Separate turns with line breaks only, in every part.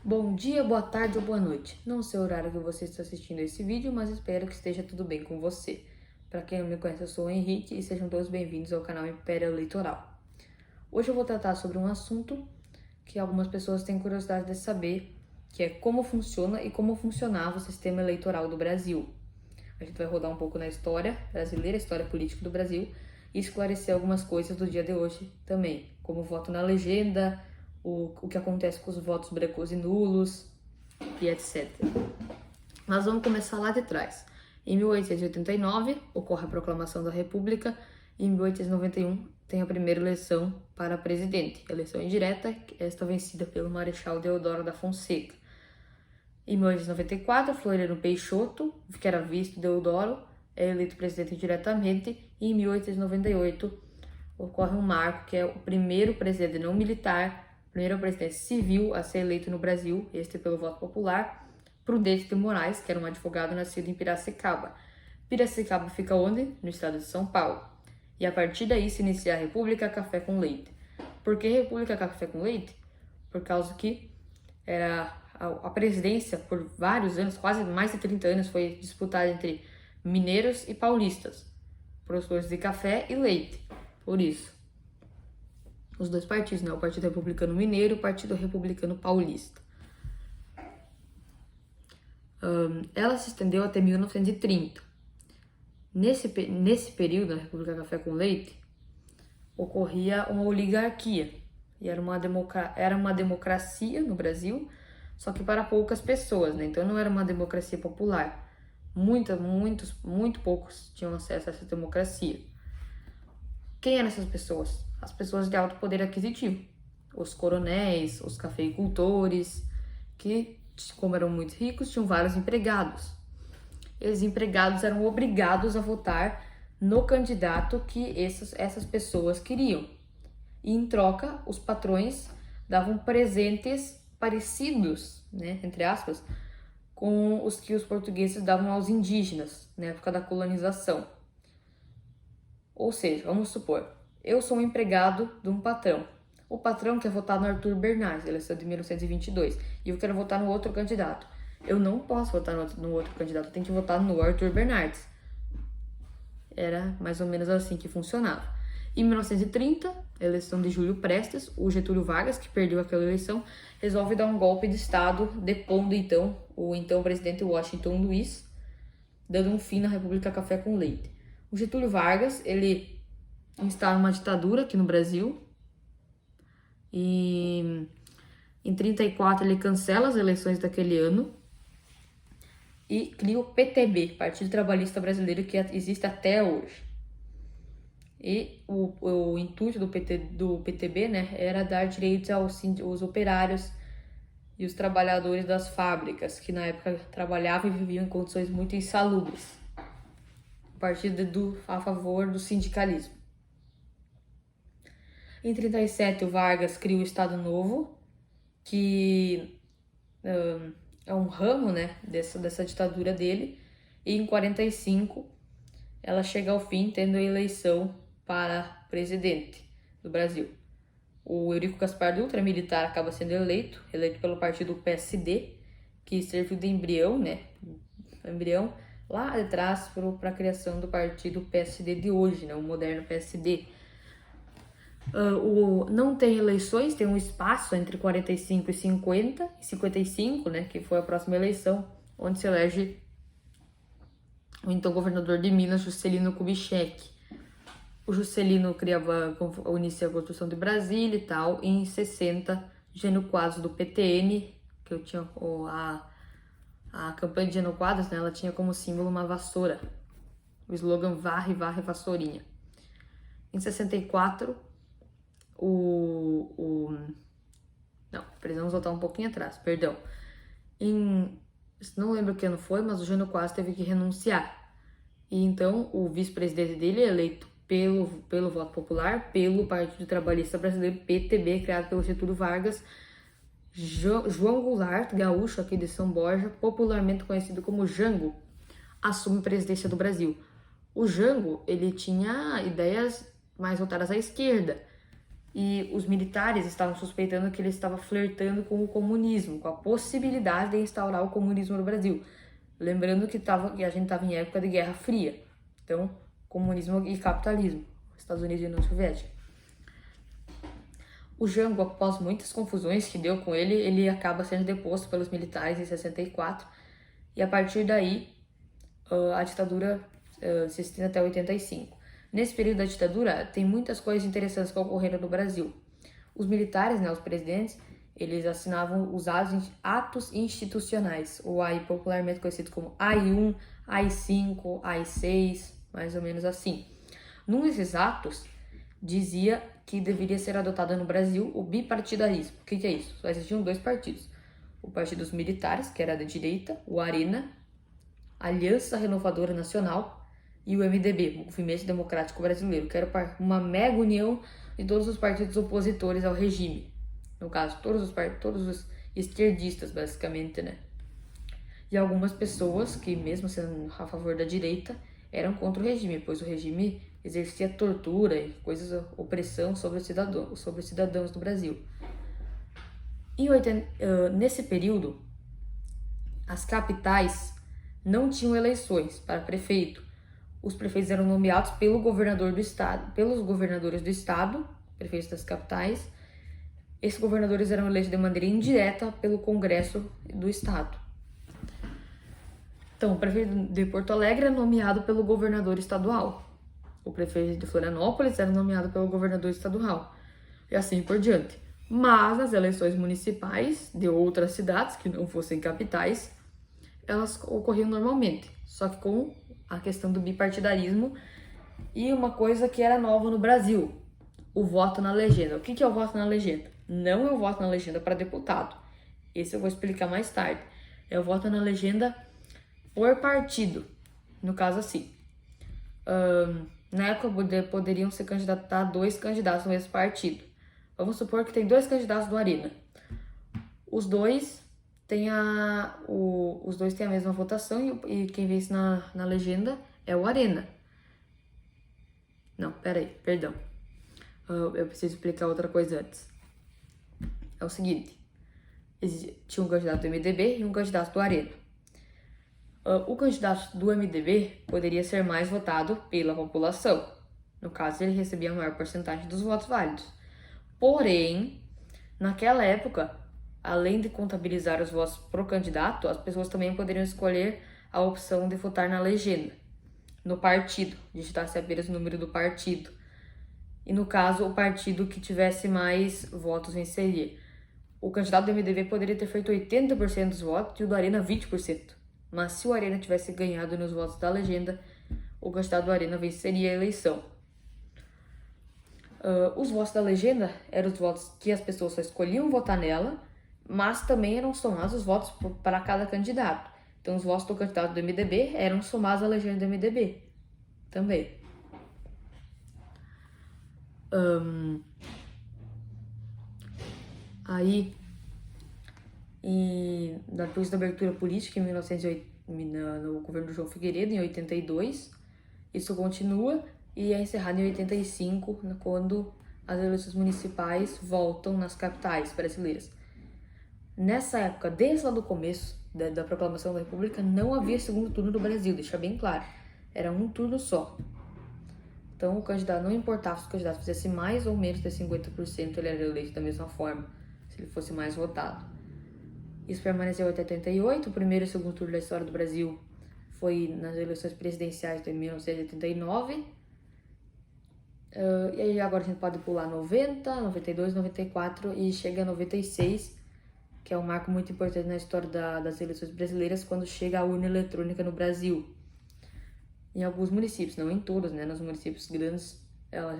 Bom dia, boa tarde ou boa noite. Não sei o horário que você está assistindo esse vídeo, mas espero que esteja tudo bem com você. Para quem não me conhece, eu sou o Henrique e sejam todos bem-vindos ao canal Império Eleitoral. Hoje eu vou tratar sobre um assunto que algumas pessoas têm curiosidade de saber, que é como funciona e como funcionava o sistema eleitoral do Brasil. A gente vai rodar um pouco na história brasileira, história política do Brasil, e esclarecer algumas coisas do dia de hoje também, como o voto na legenda, o que acontece com os votos brancos e nulos e etc. Mas vamos começar lá de trás. Em 1889 ocorre a proclamação da República e em 1891 tem a primeira eleição para presidente, eleição indireta, esta vencida pelo Marechal Deodoro da Fonseca. Em 1894, Floriano Peixoto, que era vice Deodoro, é eleito presidente diretamente, e em 1898 ocorre um marco que é o primeiro presidente não militar, primeiro presidente civil a ser eleito no Brasil, este pelo voto popular, Prudente de Moraes, que era um advogado nascido em Piracicaba. Piracicaba fica onde? No estado de São Paulo. E a partir daí se inicia a República Café com Leite. Por que República Café com Leite? Por causa que era a presidência por vários anos, quase mais de 30 anos, foi disputada entre mineiros e paulistas, produtores de café e leite. Por isso, os dois partidos, né? O Partido Republicano Mineiro e o Partido Republicano Paulista. Ela se estendeu até 1930. Nesse período, na República Café com Leite, ocorria uma oligarquia. E era uma democracia no Brasil, só que para poucas pessoas, né? Então não era uma democracia popular. Muito poucos tinham acesso a essa democracia. Quem eram essas pessoas? As pessoas de alto poder aquisitivo. Os coronéis, os cafeicultores, que, como eram muito ricos, tinham vários empregados. Esses empregados eram obrigados a votar no candidato que essas pessoas queriam. E em troca, os patrões davam presentes parecidos, né, entre aspas, com os que os portugueses davam aos indígenas na época da colonização. Ou seja, vamos supor, eu sou um empregado de um patrão. O patrão quer votar no Arthur Bernardes, eleição de 1922, e eu quero votar no outro candidato. Eu não posso votar no outro candidato, eu tenho que votar no Arthur Bernardes. Era mais ou menos assim que funcionava. Em 1930, eleição de Júlio Prestes, o Getúlio Vargas, que perdeu aquela eleição, resolve dar um golpe de Estado, depondo o então presidente Washington Luiz, dando um fim na República Café com Leite. O Getúlio Vargas, ele instala uma ditadura aqui no Brasil, e em 34 ele cancela as eleições daquele ano e cria o PTB, Partido Trabalhista Brasileiro, que existe até hoje. E o intuito do PTB, né, era dar direitos aos operários e os trabalhadores das fábricas, que na época trabalhavam e viviam em condições muito insalubres. Partido a favor do sindicalismo. Em 37, o Vargas cria o Estado Novo, que é um ramo, né, dessa ditadura dele. E em 45, ela chega ao fim, tendo a eleição para presidente do Brasil. O Eurico Gaspar Dutra, militar, acaba sendo eleito pelo partido PSD, que serviu de embrião, né, lá de trás para a criação do partido PSD de hoje, né, o moderno PSD. Não tem eleições, tem um espaço entre 45 e 50, e 55, né, que foi a próxima eleição, onde se elege o então governador de Minas, Juscelino Kubitschek. O Juscelino inicia a construção de Brasília e tal, e em 60, Jânio Quadros do PTN, que eu tinha a campanha de Jânio Quadros, né, ela tinha como símbolo uma vassoura, o slogan varre, varre, vassourinha. Em 64, precisamos voltar um pouquinho atrás, perdão. Não lembro que ano foi, mas o Jânio Quadros teve que renunciar. E então o vice-presidente dele é eleito pelo voto popular, pelo Partido Trabalhista Brasileiro, PTB, criado pelo Getúlio Vargas. João Goulart, gaúcho aqui de São Borja, popularmente conhecido como Jango, assume a presidência do Brasil. O Jango, ele tinha ideias mais voltadas à esquerda, e os militares estavam suspeitando que ele estava flertando com o comunismo, com a possibilidade de instaurar o comunismo no Brasil. Lembrando que a gente estava em época de Guerra Fria, então comunismo e capitalismo, Estados Unidos e União Soviética. O Jango, após muitas confusões que deu com ele acaba sendo deposto pelos militares em 64, e a partir daí a ditadura se estende até 85. Nesse período da ditadura, tem muitas coisas interessantes que ocorreram no Brasil. Os militares, os presidentes, eles assinavam os atos institucionais, ou aí popularmente conhecidos como AI-1, AI-5, AI-6, mais ou menos assim. Num desses atos, dizia que deveria ser adotado no Brasil o bipartidarismo. O que é isso? Só existiam 2 partidos. O Partido dos Militares, que era da direita, o Arena, Aliança Renovadora Nacional, e o MDB, Movimento Democrático Brasileiro, que era uma mega união de todos os partidos opositores ao regime. No caso, todos os esquerdistas, basicamente, né? E algumas pessoas que, mesmo sendo a favor da direita, eram contra o regime, pois o regime exercia tortura e opressão sobre os cidadãos do Brasil. Nesse período, as capitais não tinham eleições para prefeito. Os prefeitos eram nomeados pelos governadores do estado, prefeitos das capitais. Esses governadores eram eleitos de maneira indireta pelo Congresso do estado. Então, o prefeito de Porto Alegre era nomeado pelo governador estadual. O prefeito de Florianópolis era nomeado pelo governador estadual. E assim por diante. Mas nas eleições municipais de outras cidades, que não fossem capitais, elas ocorriam normalmente. Só que com a questão do bipartidarismo e uma coisa que era nova no Brasil, o voto na legenda. O que é o voto na legenda? Não é o voto na legenda para deputado. Esse eu vou explicar mais tarde. É o voto na legenda por partido. No caso assim, na época poderiam se candidatar 2 candidatos no mesmo partido. Vamos supor que tem 2 candidatos do Arena. Os dois têm a mesma votação e quem vence na legenda é o Arena. Não, perdão. Eu preciso explicar outra coisa antes. É o seguinte, tinha um candidato do MDB e um candidato do Arena. O candidato do MDB poderia ser mais votado pela população. No caso, ele recebia a maior porcentagem dos votos válidos. Porém, naquela época, além de contabilizar os votos pro candidato, as pessoas também poderiam escolher a opção de votar na legenda, no partido, digitasse apenas o número do partido. E no caso, o partido que tivesse mais votos venceria. O candidato do MDB poderia ter feito 80% dos votos e o do Arena 20%. Mas se o Arena tivesse ganhado nos votos da legenda, o candidato do Arena venceria a eleição. Os votos da legenda eram os votos que as pessoas só escolhiam votar nela, mas também eram somados os votos para cada candidato. Então, os votos do candidato do MDB eram somados à legenda do MDB também. Aí, depois da abertura política, em 1908, no governo do João Figueiredo, em 82, isso continua e é encerrado em 85, quando as eleições municipais voltam nas capitais brasileiras. Nessa época, desde lá do começo da proclamação da República, não havia segundo turno no Brasil, deixa bem claro. Era um turno só. Então, o candidato, não importava se o candidato fizesse mais ou menos de 50%, ele era eleito da mesma forma, se ele fosse mais votado. Isso permaneceu até 88, o primeiro e segundo turno da história do Brasil foi nas eleições presidenciais de 1989. E aí agora a gente pode pular 90, 92, 94 e chega a 96, que é um marco muito importante na história das eleições brasileiras, quando chega a urna eletrônica no Brasil. Em alguns municípios, não em todos, né? Nos municípios grandes ela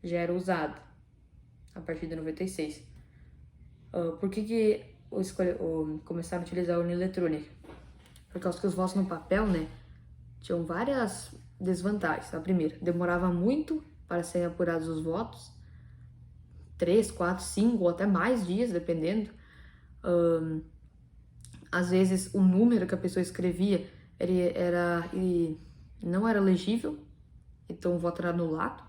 já era usada a partir de 96. Por que começaram a utilizar a urna eletrônica? Por causa que os votos no papel, né, tinham várias desvantagens. A primeira, demorava muito para serem apurados os votos, 3, 4, 5 ou até mais dias, dependendo. Às vezes o número que a pessoa escrevia não era legível, então o voto era anulado.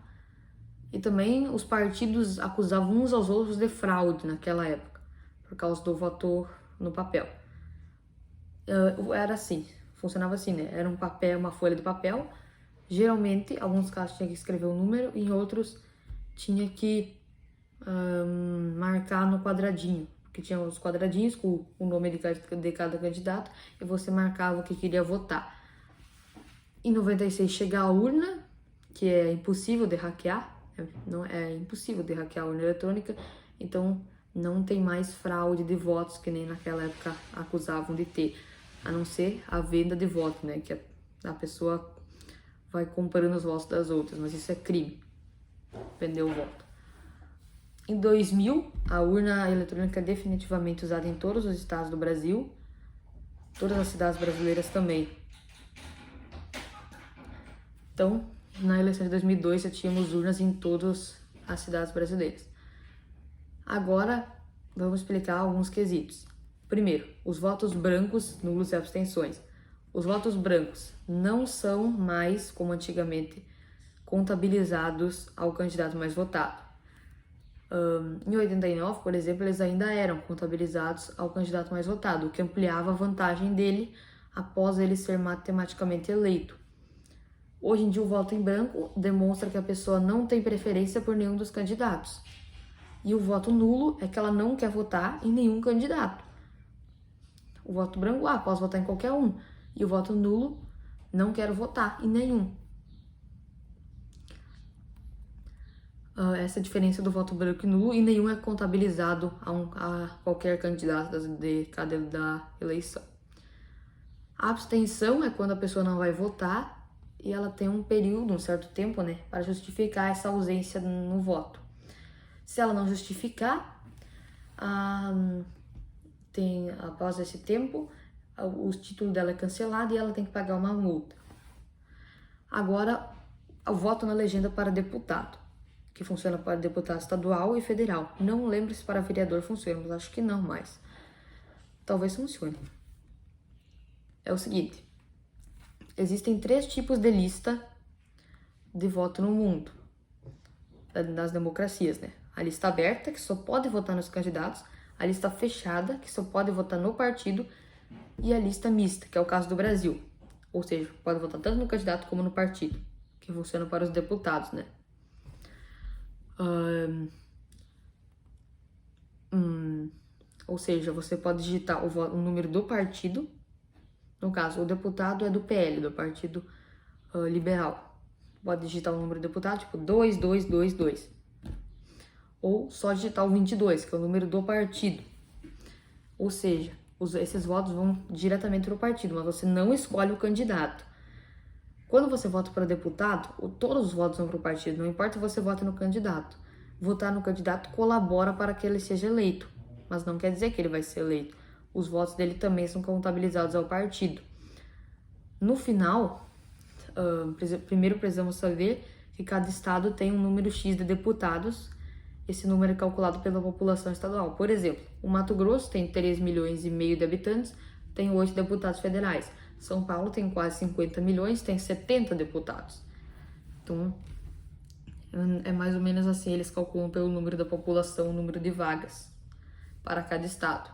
E também os partidos acusavam uns aos outros de fraude naquela época, por causa do voto no papel. Era assim, funcionava assim, né? Era um papel, uma folha de papel. Geralmente, em alguns casos tinha que escrever um número, em outros tinha que marcar no quadradinho, porque tinha os quadradinhos com o nome de cada candidato e você marcava o que queria votar. Em 96 chega a urna, que é impossível de hackear, não é impossível de hackear a urna eletrônica, então não tem mais fraude de votos que nem naquela época acusavam de ter, a não ser a venda de votos, né, que a pessoa vai comprando os votos das outras, mas isso é crime, vender o voto. Em 2000, a urna eletrônica é definitivamente usada em todos os estados do Brasil, todas as cidades brasileiras também. Então, na eleição de 2002, já tínhamos urnas em todas as cidades brasileiras. Agora, vamos explicar alguns quesitos. Primeiro, os votos brancos, nulos e abstenções. Os votos brancos não são mais, como antigamente, contabilizados ao candidato mais votado. Em 89, por exemplo, eles ainda eram contabilizados ao candidato mais votado, o que ampliava a vantagem dele após ele ser matematicamente eleito. Hoje em dia, o voto em branco demonstra que a pessoa não tem preferência por nenhum dos candidatos. E o voto nulo é que ela não quer votar em nenhum candidato. O voto branco, posso votar em qualquer um. E o voto nulo, não quero votar em nenhum. Essa é a diferença do voto branco e nulo, e nenhum é contabilizado a qualquer candidato de cada eleição. A abstenção é quando a pessoa não vai votar e ela tem um período, um certo tempo, né, para justificar essa ausência no voto. Se ela não justificar, após esse tempo, o título dela é cancelado e ela tem que pagar uma multa. Agora, o voto na legenda para deputado, que funciona para deputado estadual e federal. Não lembro se para vereador funciona, mas acho que não mais. Talvez funcione. É o seguinte, existem 3 tipos de lista de voto no mundo, nas democracias, né? A lista aberta, que só pode votar nos candidatos, a lista fechada, que só pode votar no partido, e a lista mista, que é o caso do Brasil. Ou seja, pode votar tanto no candidato como no partido, que funciona para os deputados, né? Ou seja, você pode digitar o número do partido. No caso, o deputado é do PL, do Partido Liberal. Pode digitar o número do deputado, tipo 2222. Ou só digitar o 22, que é o número do partido. Ou seja, esses votos vão diretamente para o partido, mas você não escolhe o candidato. Quando você vota para deputado, todos os votos vão para o partido, não importa se você vota no candidato. Votar no candidato colabora para que ele seja eleito, mas não quer dizer que ele vai ser eleito. Os votos dele também são contabilizados ao partido. No final, primeiro precisamos saber que cada estado tem um número X de deputados. Esse número é calculado pela população estadual. Por exemplo, o Mato Grosso tem 3,5 milhões de habitantes, tem 8 deputados federais. São Paulo tem quase 50 milhões, tem 70 deputados. Então, é mais ou menos assim, eles calculam pelo número da população, o número de vagas para cada estado.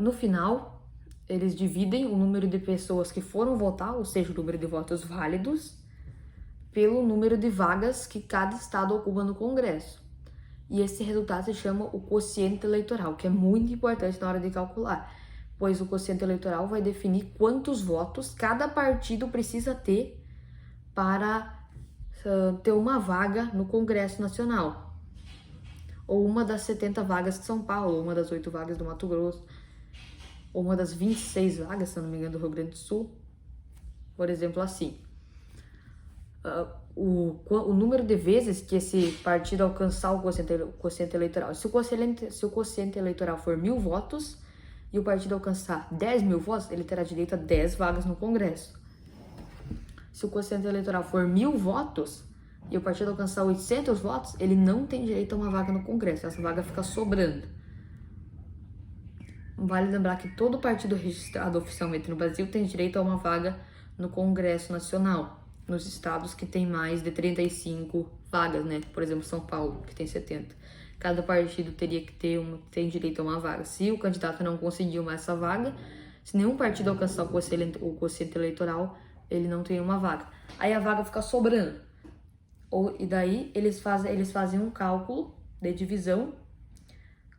No final, eles dividem o número de pessoas que foram votar, ou seja, o número de votos válidos, pelo número de vagas que cada estado ocupa no Congresso. E esse resultado se chama o quociente eleitoral, que é muito importante na hora de calcular, pois o quociente eleitoral vai definir quantos votos cada partido precisa ter para ter uma vaga no Congresso Nacional. Ou uma das 70 vagas de São Paulo, ou uma das 8 vagas do Mato Grosso, ou uma das 26 vagas, se não me engano, do Rio Grande do Sul. Por exemplo, assim. O número de vezes que esse partido alcançar o quociente eleitoral. Se o quociente eleitoral for 1.000 votos e o partido alcançar 10.000 votos, ele terá direito a 10 vagas no Congresso. Se o quociente eleitoral for 1.000 votos e o partido alcançar 800 votos, ele não tem direito a uma vaga no Congresso. Essa vaga fica sobrando. Vale lembrar que todo partido registrado oficialmente no Brasil tem direito a uma vaga no Congresso Nacional, nos estados que tem mais de 35 vagas, né? Por exemplo, São Paulo, que tem 70. Cada partido teria que tem direito a uma vaga. Se o candidato não conseguir mais essa vaga, se nenhum partido alcançar o quociente eleitoral, ele não tem uma vaga. Aí a vaga fica sobrando. E daí eles fazem um cálculo de divisão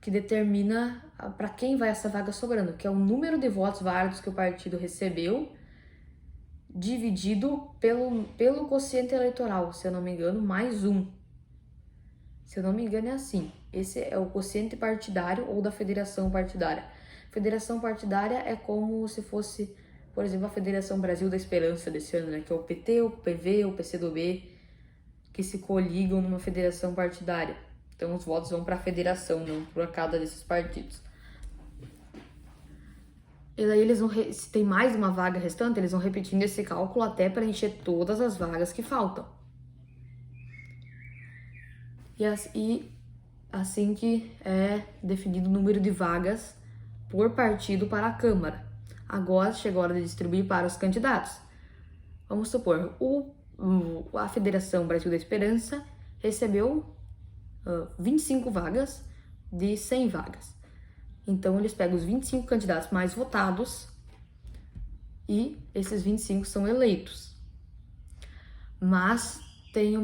que determina para quem vai essa vaga sobrando, que é o número de votos válidos que o partido recebeu dividido pelo quociente eleitoral, se eu não me engano, mais um. Se eu não me engano é assim. Esse é o quociente partidário ou da federação partidária. Federação partidária é como se fosse, por exemplo, a Federação Brasil da Esperança desse ano, né? Que é o PT, o PV, o PCdoB, que se coligam numa federação partidária. Então os votos vão para a federação, não para cada desses partidos. E daí eles vão, se tem mais uma vaga restante, eles vão repetindo esse cálculo até preencher todas as vagas que faltam. E assim que é definido o número de vagas por partido para a Câmara. Agora chegou a hora de distribuir para os candidatos. Vamos supor, a Federação Brasil da Esperança recebeu 25 vagas de 100 vagas. Então, eles pegam os 25 candidatos mais votados e esses 25 são eleitos. Mas tem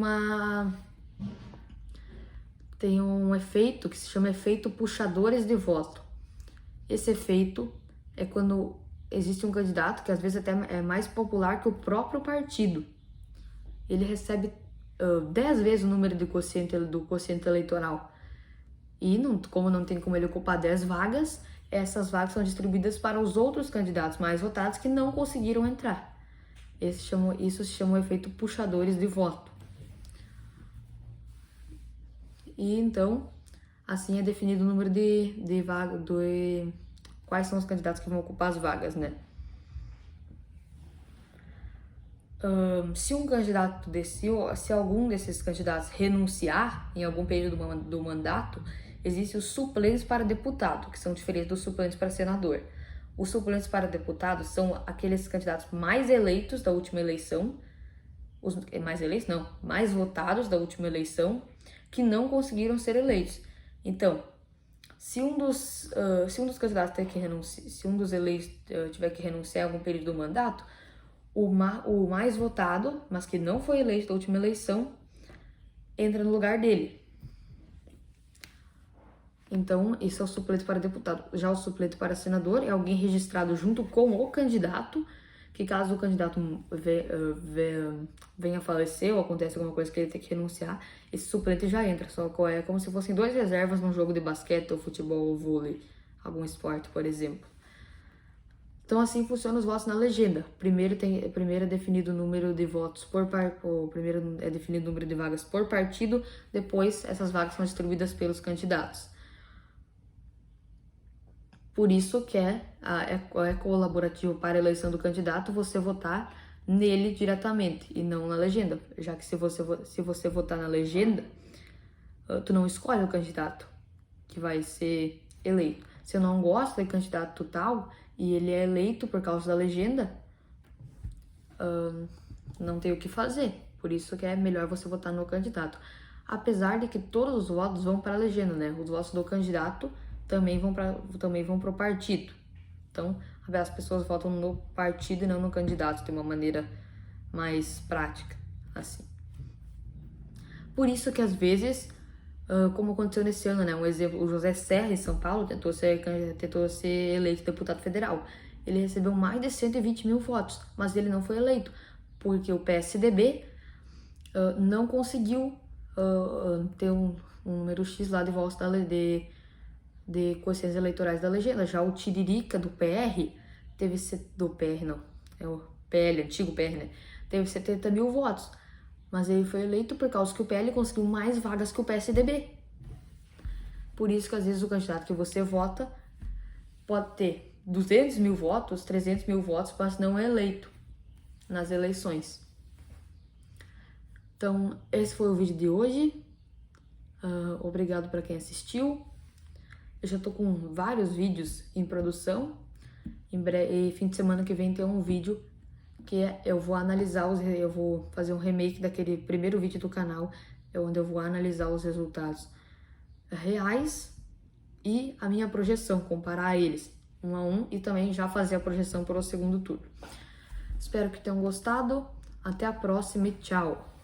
um efeito que se chama efeito puxadores de voto. Esse efeito é quando existe um candidato que às vezes até é mais popular que o próprio partido. Ele recebe 10 vezes o número do quociente eleitoral. E como não tem como ele ocupar 10 vagas, essas vagas são distribuídas para os outros candidatos mais votados que não conseguiram entrar. Isso se chama o efeito puxadores de voto. E então, assim é definido o número de vagas, quais são os candidatos que vão ocupar as vagas, né? Se algum desses candidatos renunciar em algum período do mandato, existem os suplentes para deputado, que são diferentes dos suplentes para senador. Os suplentes para deputado são aqueles candidatos mais eleitos da última eleição, mais votados da última eleição, que não conseguiram ser eleitos. Então, se um dos candidatos se um dos eleitos tiver que renunciar a algum período do mandato, o mais votado, mas que não foi eleito da última eleição, entra no lugar dele. Então, esse é o suplente para deputado. Já o suplente para senador é alguém registrado junto com o candidato, que caso o candidato venha a falecer ou aconteça alguma coisa que ele tem que renunciar, esse suplente já entra. Só que é como se fossem 2 reservas num jogo de basquete ou futebol ou vôlei, algum esporte, por exemplo. Então, assim funcionam os votos na legenda. Primeiro é definido o número de votos primeiro é definido o número de vagas por partido, depois essas vagas são distribuídas pelos candidatos. Por isso que é colaborativo para a eleição do candidato você votar nele diretamente e não na legenda, já que se você votar na legenda, tu não escolhe o candidato que vai ser eleito. Se eu não gosto do candidato tal e ele é eleito por causa da legenda, não tem o que fazer. Por isso que é melhor você votar no candidato. Apesar de que todos os votos vão para a legenda, né? Os votos do candidato também vão para o partido. Então, as pessoas votam no partido e não no candidato, de uma maneira mais prática, assim. Por isso que às vezes, como aconteceu nesse ano, né? Um exemplo, o José Serra, em São Paulo, tentou ser eleito deputado federal. Ele recebeu mais de 120 mil votos, mas ele não foi eleito, porque o PSDB não conseguiu ter um número X lá de votos de quocientes eleitorais da legenda. Já o Tiririca do PR do PR não, é o PL, antigo PR, né? Teve 70 mil votos, mas ele foi eleito por causa que o PL conseguiu mais vagas que o PSDB. Por isso que às vezes o candidato que você vota pode ter 200 mil votos, 300 mil votos, mas não é eleito nas eleições. Então, esse foi o vídeo de hoje. Obrigado para quem assistiu. Eu já tô com vários vídeos em produção. E fim de semana que vem tem um vídeo que eu vou analisar eu vou fazer um remake daquele primeiro vídeo do canal. é onde eu vou analisar os resultados reais e a minha projeção, comparar eles um a um e também já fazer a projeção para o segundo turno. Espero que tenham gostado. Até a próxima e tchau!